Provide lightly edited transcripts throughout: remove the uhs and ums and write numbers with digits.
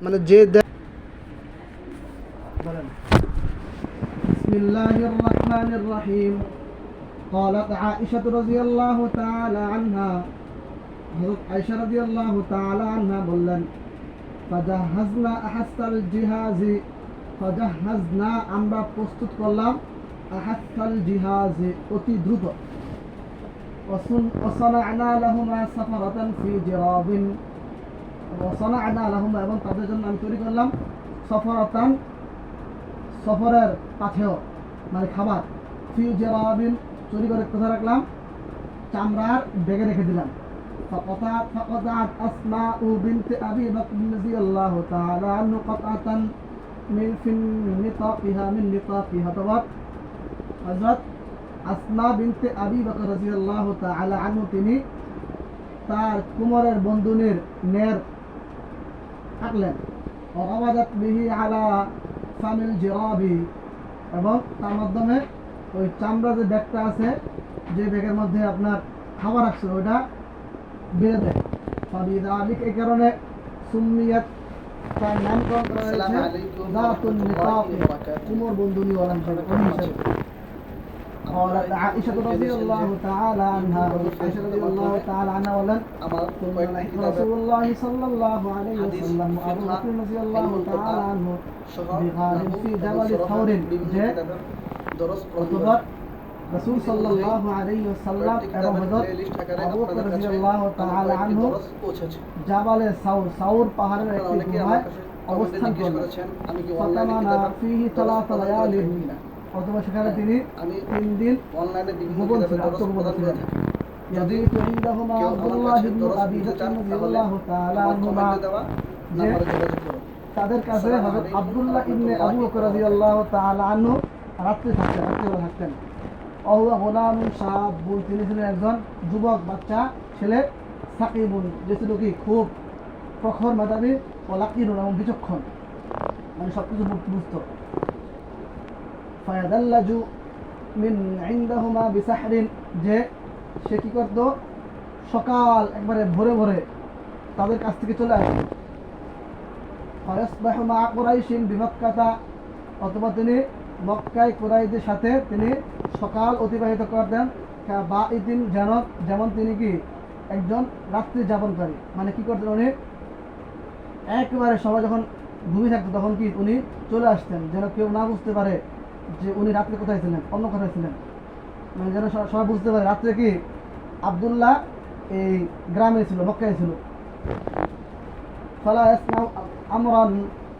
মানে যে বলেন বিসমিল্লাহির রহমানির রহিম قالت عائشة رضي الله تعالى عنها হযরত আয়েশা রাদিয়াল্লাহু তাআলা আনহা বললেন ফাজাহাজনা আহাসাল জিহাজি ফাজাহাজনা আমরা প্রস্তুত করলাম আহাসাল জিহাজি অতি দ্রুত ওয়াসানা'না লাহুমা সাফারাতান ফি জিরাবিন ওয়াসানা'না লাহুমা এবং তাদের জন্য আমি তৈরি করলাম সাফারাতান সফরের পাথেয় মানে খাবার ফি জিরাবিন চুরি করে কোথায় রাখলাম চামড়ার ব্যাগে রেখে দিলাম فقطعت أسماء بنت أبي بكر رضي الله تعالى عنه قطعة من نطاقها طبعا حضرت أسماء بنت أبي بكر رضي الله تعالى عنه তিনি তার কোমরের বন্ধনীর নের কাটলেন وقبضت به على فم الجراب এবং তার মাধ্যমে ওই চামড়া যে ব্যাগটা আছে যে ব্যাগের মধ্যে আপনার খাবার রাখছিল ওটা বেঁধে দেয় ফাবিযালিক এই কারণে সুম্মিয়াত তার নামকরণ করা হয়েছে যাতুন নিতাক কোমর বন্ধনী ওয়ালা হিসেবে قالت عائشة رضي الله تعالى عنها عائشة رضي الله تعالى عنها ولن رسول الله صلى الله عليه وسلم وأبو بكر رضي الله تعالى عنه بغار في جبل ثور অথবা রাসূল সাল্লাল্লাহু আলাইহি ওয়াসাল্লাম এবং হযরত আবু বকর রাদিয়াল্লাহু তাআলা আনহু জাবালে সাউর পাহাড়ের একটি গুহায় অবস্থান করেছেন ফাতামানা ফিহি সালাসা লায়ালিন অথবা সেখানে তিনি 3 দিন অনলাইনে গোপন ছিলেন ইয়াদিতু ইনদাহুমা আব্দুল্লাহ ইবনে আবি বকর রাদিয়াল্লাহু তাআলা আনহুমা তাদের কাছে হযরত আব্দুল্লাহ ইবনে আবু বকর রাদিয়াল্লাহু তাআলা আনহু রাত্রিবেলা থাকতেন অহুয়া গোলামুন শাবুন তিনি ছিলেন একজন যুবক বাচ্চা ছেলে সাকিবুন যে ছিল কি খুব প্রখর মেধাবী ও লাকিনুন এবং বিচক্ষণ মানে সব কিছু বুঝতো ফায়াদাল্লাজু মিন ইনদাহুমা বিসাহরিন যে সে কি করত সকাল একবারে ভোরে ভোরে তাদের কাছ থেকে চলে আসে ফায়াসবাহু মা কুরাইশিন বিমক্কাতা অথবা তিনি মক্কায় কুরাইশদের সাথে তিনি সকাল অতিবাহিত করতেন বা ইদিন যেমন তিনি কি একজন রাত্রি যাপনকারী মানে কি করতেন উনি একেবারে সবাই যখন ঘুমিয়ে থাকতো তখন কি উনি চলে আসতেন যেন কেউ না বুঝতে পারে যে উনি রাত্রে কোথায় ছিলেন অন্য কোথায় ছিলেন মানে যেন সবাই বুঝতে পারে রাত্রে কি আব্দুল্লাহ এই গ্রামে ছিল মক্কায় ছিল ফালা ইয়াসমাউ আমরান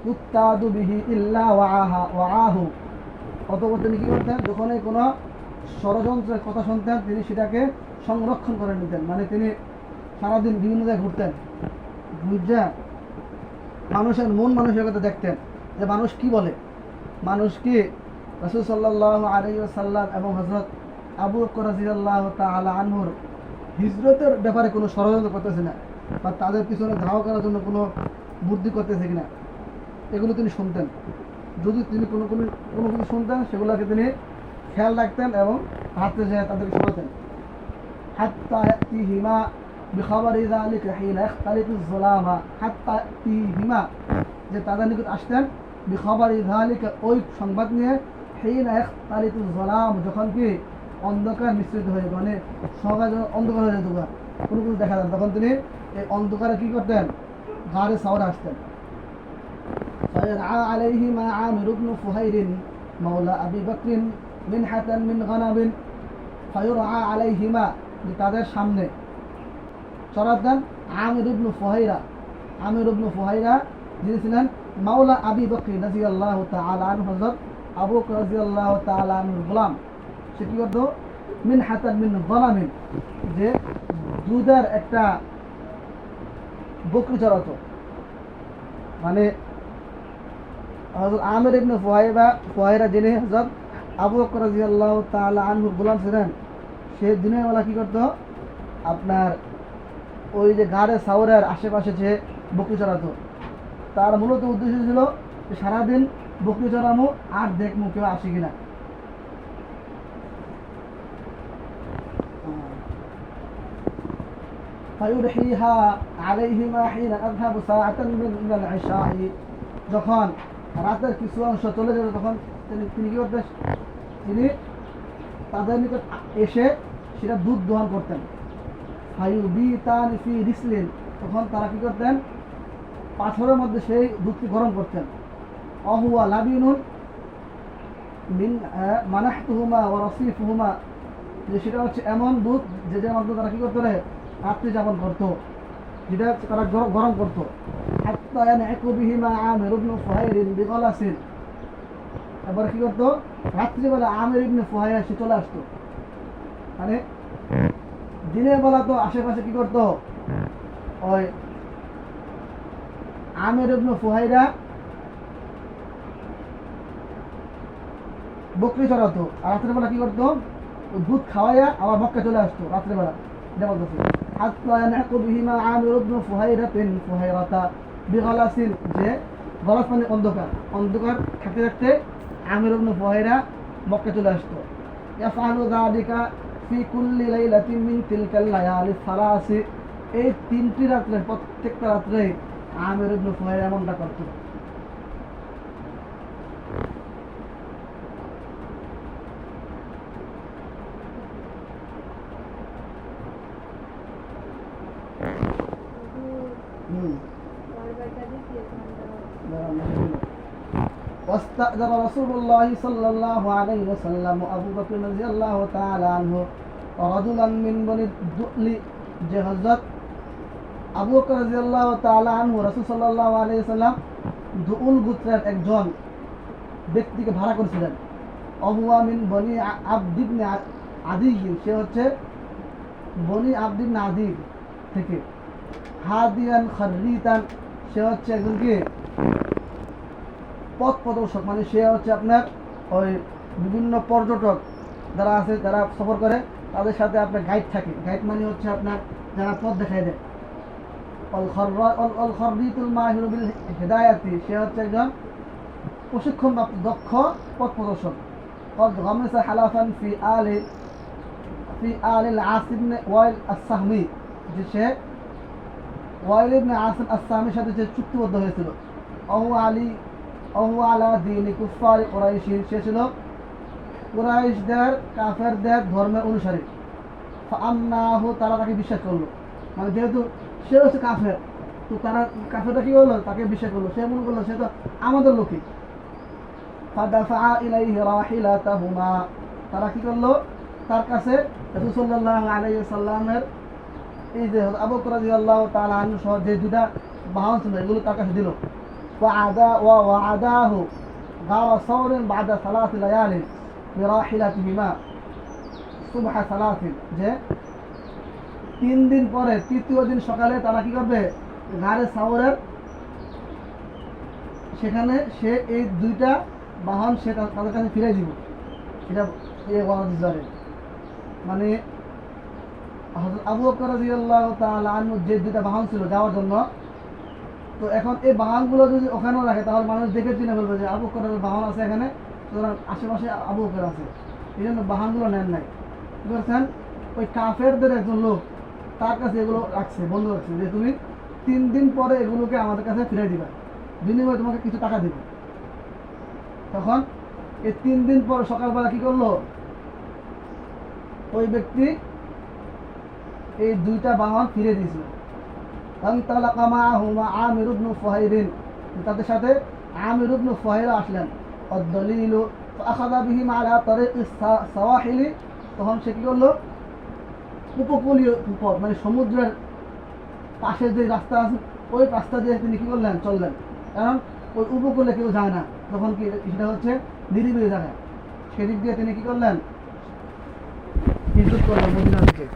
ইউত্তাদু বিহি ইল্লা ওয়াআহু অথবা তিনি কী করতেন যখনই কোনো ষড়যন্ত্রের কথা শুনতেন তিনি সেটাকে সংরক্ষণ করে নিতেন মানে তিনি সারাদিন বিভিন্ন জায়গায় ঘুরতেন বুঝছেন মানুষের মন মানসিকতা দেখতেন যে মানুষ কি বলে মানুষ কি রাসূল সাল্লাল্লাহু আলাইহি ওয়াসাল্লাম এবং হযরত আবু বকর রাদিয়াল্লাহু তাআলা আনহুর হিজরতের ব্যাপারে কোনো ষড়যন্ত্র করতেছে না বা তাদের পিছনে ধাওয়া করার জন্য কোনো বুদ্ধি করতেছে কিনা এগুলো তিনি শুনতেন যদি তিনি কোনো কিছু শুনতেন সেগুলোকে তিনি খেয়াল রাখতেন এবং হাতে যায় তাদেরকে শোনাতেন হাত্তা ইয়াতিহিমা বিখাবারি যালিকা হিনা ইখতালিতু যুলামা হাত্তা ইয়াতিহিমা যে তাদের নিকট আসতেন বিখাবারি যালিকা ওই সংবাদ নিয়ে হিনা ইখতালিতু যুলাম যখন কি অন্ধকার মিশ্রিত হয়ে মানে সকাল অন্ধকার হয়ে যেত কোনো কিছু দেখা যায় তখন তিনি এই অন্ধকারে কি করতেন গাড়ি সাউরে আসতেন فيرعى عليهما عامر بن فهير مولى أبي بكر منحة من غنم فيرعى عليهما তাদের সামনে চড়াতেন আমির ইবনে ফুহাইরা যিনি ছিলেন মাওলা আবি বকর রাদিয়াল্লাহু তাআলা আনহু হযরত আবু বকর রাদিয়াল্লাহু তাআলা আনহুর গোলাম সে কি করতো মিনহাতান মিন গনামিন যে দুধের একটা বকরি চড়াতো মানে হযরত আমির ইবনে ফুহাইরা যিনি হযরত আবু বকর রাদিয়াল্লাহু তাআলা আনহুর গোলাম ছিলেন সে দিনের বেলা কি করতো আপনার ওই যে গাড়ে সাউরের আশেপাশে যে বকরি চড়াতো তার মূলত উদ্দেশ্য ছিল সারাদিন বকরি চড়ামো আর দেখমু কেউ আসে কিনা فيرحيها عليهما حين أذهب ساعة من العشاء যখন রাতের কিছু অংশ চলে যাবে তখন তিনি কি করতেন, তিনি তাদের নিকট এসে সেটা দুধ দোহন করতেন। ফায়ুবিতান ফি রিসলিন, তখন তারা কি করতেন, পাথরের মধ্যে সেই দুধকে গরম করতেন। অহুয়া লাবিনুন মিন মানাহতুহুমা ওয়া রাসিফুহুমা, যে সেটা হচ্ছে এমন দুধ যেটার মধ্যে তারা কি করতো, রাত্রি যাপন করতো, যেটা তারা গরম করতো। হাত্তা ইয়ানআকু বিহিমা আমির ইবনে ফুহাইর বিগলাসিন, এবার কি করতো, রাত্রিবেলা আমির ইবনে ফুহাইর সে চলে আসতো। মানে দিনের বেলা তো আশেপাশে কি করতো, ওই আমির ইবনে ফুহাইরা বকরি চড়াতো, আর রাত্রেবেলা কি করতো, দুধ খাওয়াইয়া আবার মক্কা চলে আসতো রাত্রেবেলা। এটা বলতেছে হাত্তা ইয়ানআকু বিহিমা আমির ইবনে ফুহাইরাতিন ফুহাইরাতা বিগলাসিন, যে গলাস মানে অন্ধকার, অন্ধকার থাকতে থাকতে আমির ইবনে ফুহাইরা মক্কা চলে আসতো। ইয়াফআলু যালিকা ফি কুল্লি লাইলাতিন মিন তিলকাল লায়ালি সালাসি, এই তিনটি রাত্রে প্রত্যেকটা রাত্রে আমির ইবনে ফুহাইরা এমনটা করতো। واستأذن رسول الله صلى الله عليه وسلم أبو بكر رضي الله تعالى عنه رجلا من بني الدؤل, যে হযরত আবু বকর রাদিয়াল্লাহু তাআলা আনহু রাসূল সাল্লাল্লাহু আলাইহি ওয়াসাল্লাম দুউল গোত্রের একজন ব্যক্তিকে ভাড়া করেছিলেন। অহুয়া মিন বনি আবদ ইবনে আদি, সে হচ্ছে বনি আবদ ইবনে আদি থেকে। হাদিয়ান খাররিতান, সে হচ্ছে একজন কি পথ প্রদর্শক, মানে সে হচ্ছে আপনার ওই বিভিন্ন পর্যটক যারা আছে, যারা সফর করে তাদের সাথে আপনার গাইড থাকে। গাইড মানে হচ্ছে আপনার যারা পথ দেখায় দেয়। অল খররিতুল মাহিরু বিল হিদায়াতি, সে হচ্ছে একজন প্রশিক্ষণপ্রাপ্ত দক্ষ পথ প্রদর্শক। قد غمس حلفا في آل العاص بن ওয়াইল আস-সাহমি, যে সে ওয়াইল ইবনে আসিম আস-সাহমির সাথে যে চুক্তিবদ্ধ হয়েছিল। অহু আলা দীনি কুফার কুরাইশিন, সে ছিল কুরাইশদের কাফেরদের ধর্মের অনুসারী। ফাআন্নাহু, তারা তাকে বিশ্বাস করলো, মানে যেহেতু সে হচ্ছে কাফের, তো তারা কাফেরটা কি হলো, তাকে বিশ্বাস করলো, সে মনে করলো সে তো আমাদের লোকই। ফাদাফা ইলাইহি রাহিলাতাহুমা, তারা কি করলো, তার কাছে রাসূল সাল্লাল্লাহু আলাইহি ওয়াসাল্লামের এই যে আবু বকর রাদিয়াল্লাহু তাআলা আনহু সহ যে দুটা বাহন ছিল এগুলো তার কাছে দিল। وعداه غار ثور بعد 3 ليال براحلتهما صبح 3, যে 3 দিন পরে তৃতীয় দিন সকালে তারা কি করবে, গারে সাওরের সেখানে সে এই দুইটা বাহন সে তাদের কাছে ফিরে দিব। এটা মানে আবু বকর রাদিয়াল্লাহু তাআলা আনহু যে দুইটা বাহন ছিল যাওয়ার জন্য, তো এখন এই বাহনগুলো যদি ওখানেও রাখে তাহলে মানুষ দেখে চিনে ফেলবে যে আবু বকরের বাহন আছে এখানে, সুতরাং আশেপাশে আবু বকর আছে, এই জন্য বাহনগুলো নেন নাই। কি করছেন, ওই কাফেরদের একজন লোক তার কাছে এগুলো রাখছে, বন্ধু রাখছে, যে তুমি 3 দিন পরে এগুলোকে আমাদের কাছে ফিরে দিবা, বিনিময়ে তোমাকে কিছু টাকা দেবে। তখন এই 3 দিন পর সকালবেলা কি করলো, ওই ব্যক্তি এই দুইটা বাহন ফিরে দিয়েছিল। ফান্তালাকা মাআহুমা আমির ইবনে ফুহাইরিন, তাদের সাথে আমির ইবনে ফুহাইরা আসলেন। আদ-দলিলু ফাআখাযা বিহিম আলা তারিকিস সাওয়াহিলি, তখন সে কি করলো, উপকূলীয় পথ মানে সমুদ্রের পাশে যে রাস্তা আছে ওই রাস্তা দিয়ে তিনি কি করলেন, চললেন, কারণ ওই উপকূলে কেউ যায় না, তখন কি সেটা হচ্ছে নিরিবিলি জায়গা, সেদিক দিয়ে তিনি কি করলেন, হিজরত করলেন মদিনা থেকে।